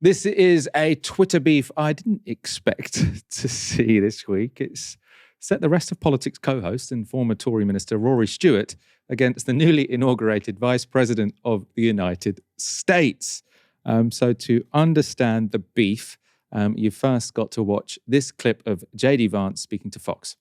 This is a Twitter beef I didn't expect to see this week. It's set the rest of politics co-host and former Tory minister Rory Stewart against the newly inaugurated Vice President of the United States. So to understand the beef, you've first got to watch this clip of J.D. Vance speaking to Fox.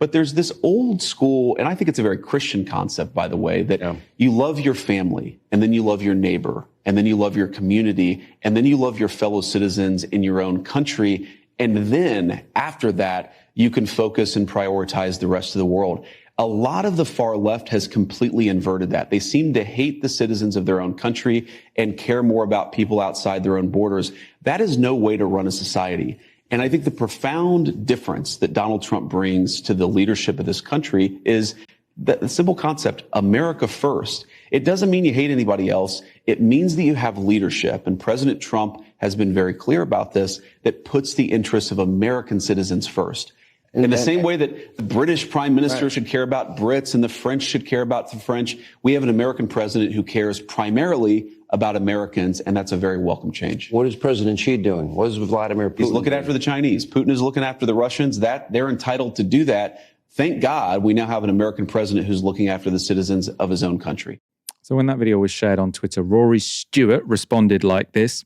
But there's this old school, and I think it's a very Christian concept, by the way, that you love your family, and then you love your neighbor, and then you love your community, and then you love your fellow citizens in your own country. And then after that, you can focus and prioritize the rest of the world. A lot of the far left has completely inverted that. They seem to hate the citizens of their own country and care more about people outside their own borders. That is no way to run a society. And I think the profound difference that Donald Trump brings to the leadership of this country is the simple concept, America first. It doesn't mean you hate anybody else. It means that you have leadership. And President Trump has been very clear about this, that puts the interests of American citizens first. In the same way that the British prime minister should care about Brits and the French should care about the French, we have an American president who cares primarily about Americans, and that's a very welcome change. What is President Xi doing? What is Vladimir Putin He's looking after the Chinese. Putin is looking after the Russians. They're entitled to do that. Thank God we now have an American president who's looking after the citizens of his own country. So when that video was shared on Twitter, Rory Stewart responded like this.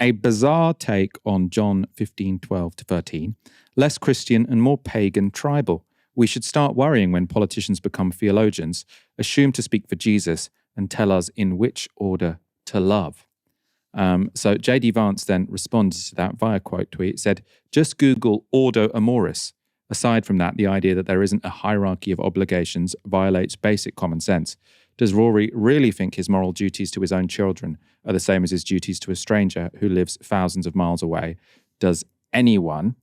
A bizarre take on John 15:12-13. Less Christian and more pagan tribal. We should start worrying when politicians become theologians, assume to speak for Jesus, and tell us in which order to love. So J.D. Vance then responded to that via quote tweet, said, just Google Ordo Amoris. Aside from that, the idea that there isn't a hierarchy of obligations violates basic common sense. Does Rory really think his moral duties to his own children are the same as his duties to a stranger who lives thousands of miles away? Does anyone?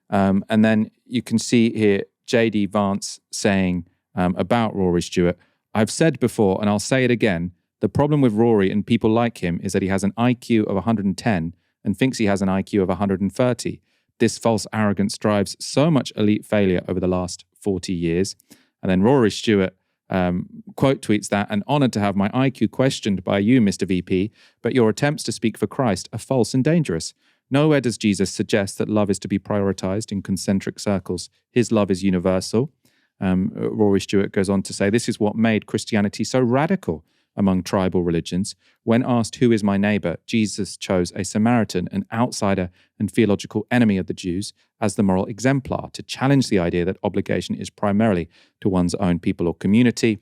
And then you can see here J.D. Vance saying about Rory Stewart, I've said before, and I'll say it again, the problem with Rory and people like him is that he has an IQ of 110 and thinks he has an IQ of 130. This false arrogance drives so much elite failure over the last 40 years. And then Rory Stewart quote tweets that, and honoured to have my IQ questioned by you, Mr. VP, but your attempts to speak for Christ are false and dangerous. Nowhere does Jesus suggest that love is to be prioritised in concentric circles. His love is universal. Rory Stewart goes on to say, this is what made Christianity so radical among tribal religions. When asked, who is my neighbour, Jesus chose a Samaritan, an outsider and theological enemy of the Jews, as the moral exemplar to challenge the idea that obligation is primarily to one's own people or community.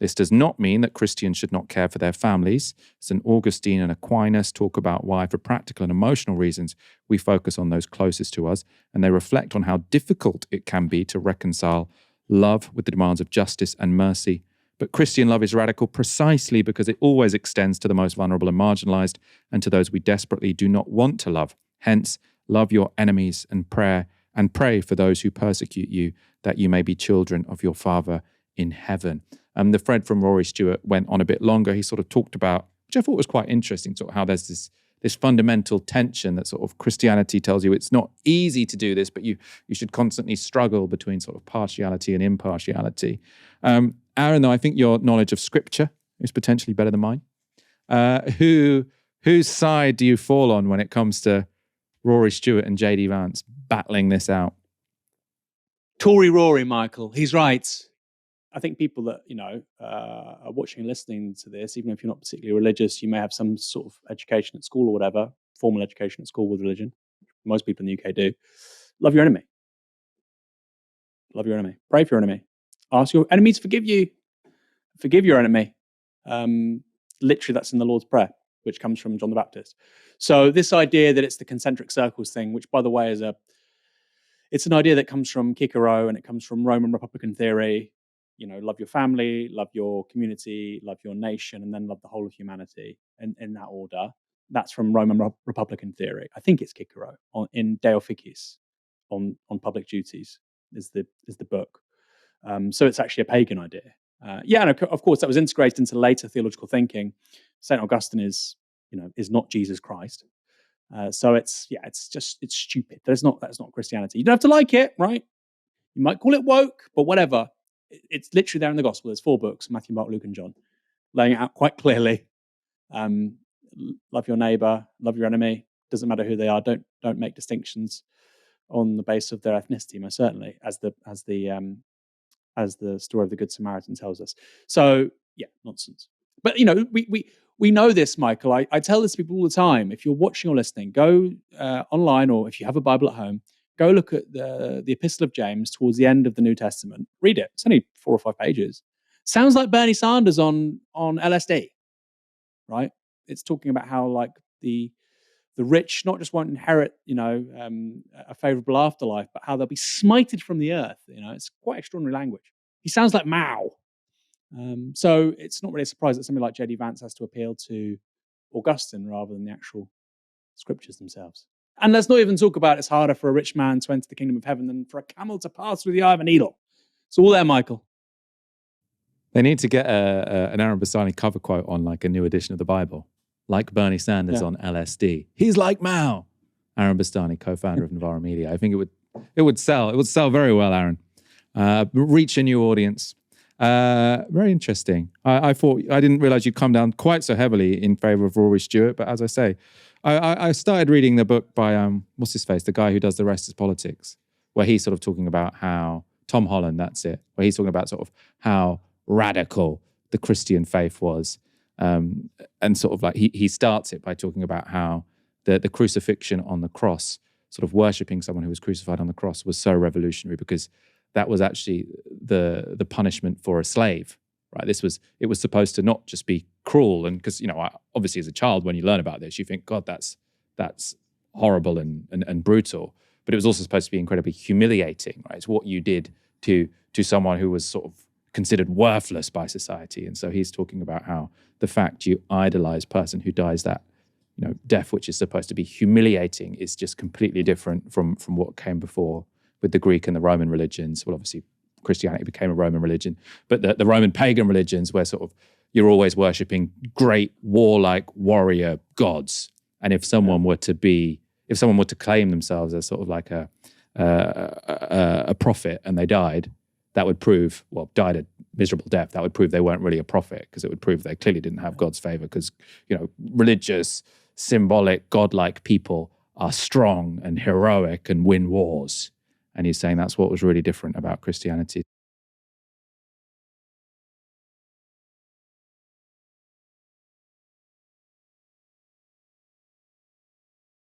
This does not mean that Christians should not care for their families. St. Augustine and Aquinas talk about why, for practical and emotional reasons, we focus on those closest to us, and they reflect on how difficult it can be to reconcile love with the demands of justice and mercy. But Christian love is radical precisely because it always extends to the most vulnerable and marginalized and to those we desperately do not want to love. Hence, love your enemies and pray for those who persecute you, that you may be children of your Father in heaven. The thread from Rory Stewart went on a bit longer. He sort of talked about, which I thought was quite interesting, sort of how there's this fundamental tension that sort of Christianity tells you it's not easy to do this, but you should constantly struggle between sort of partiality and impartiality. Aaron, though, I think your knowledge of Scripture is potentially better than mine. Whose side do you fall on when it comes to Rory Stewart and J.D. Vance battling this out? Tory Rory, Michael. He's right. I think people that, are watching and listening to this, even if you're not particularly religious, you may have some sort of education at school or whatever, formal education at school with religion. Most people in the UK do. Love your enemy. Love your enemy. Pray for your enemy. Ask your enemy to forgive you. Forgive your enemy. Literally, that's in the Lord's Prayer, which comes from John the Baptist. So this idea that it's the concentric circles thing, which, by the way, it's an idea that comes from Cicero and it comes from Roman Republican theory. Love your family, love your community, love your nation, and then love the whole of humanity. And in that order, that's from Roman Republican theory. I think it's Cicero in De Officiis on public duties is the book. So it's actually a pagan idea. And of course that was integrated into later theological thinking. St. Augustine is not Jesus Christ. So it's stupid. That's not Christianity. You don't have to like it, right? You might call it woke, but whatever. It's literally there in the gospel. There's 4 books, Matthew, Mark, Luke, and John, laying it out quite clearly. Love your neighbor, love your enemy, doesn't matter who they are. Don't make distinctions on the basis of their ethnicity, most certainly, as the story of the Good Samaritan tells us. So yeah, nonsense. But we know this, Michael. I tell this to people all the time. If you're watching or listening, go online, or if you have a Bible at home, go look at the Epistle of James towards the end of the New Testament. Read it. It's only 4 or 5 pages. Sounds like Bernie Sanders on LSD, right? It's talking about how like the rich not just won't inherit, a favorable afterlife, but how they'll be smited from the earth. It's quite extraordinary language. He sounds like Mao. So it's not really a surprise that somebody like J.D. Vance has to appeal to Augustine rather than the actual scriptures themselves. And let's not even talk about it's harder for a rich man to enter the kingdom of heaven than for a camel to pass through the eye of a needle. It's all there, Michael. They need to get an Aaron Bassani cover quote on like a new edition of the Bible. Like Bernie Sanders on LSD. He's like Mao. Aaron Bastani, co-founder of Novara Media. I think it would sell. It would sell very well, Aaron. Reach a new audience. Very interesting. I thought I didn't realize you'd come down quite so heavily in favor of Rory Stewart, but as I say, I started reading the book by what's his face, the guy who does The Rest is Politics, where he's sort of talking about how Tom Holland, that's it, where he's talking about sort of how radical the Christian faith was. And sort of like he starts it by talking about how the crucifixion on the cross, sort of worshipping someone who was crucified on the cross, was so revolutionary because that was actually the punishment for a slave, right? It was supposed to not just be cruel, and because obviously as a child when you learn about this you think, God, that's horrible and brutal, but it was also supposed to be incredibly humiliating, right? It's what you did to someone who was sort of considered worthless by society. And so he's talking about how the fact you idolize a person who dies that death which is supposed to be humiliating is just completely different from what came before with the Greek and the Roman religions. Well, obviously Christianity became a Roman religion, but the Roman pagan religions where sort of you're always worshipping great warlike warrior gods. And if someone were to claim themselves as sort of like a prophet and they died, that would prove, died a miserable death, that would prove they weren't really a prophet, because it would prove they clearly didn't have God's favor, because, religious, symbolic, godlike people are strong and heroic and win wars. And he's saying that's what was really different about Christianity.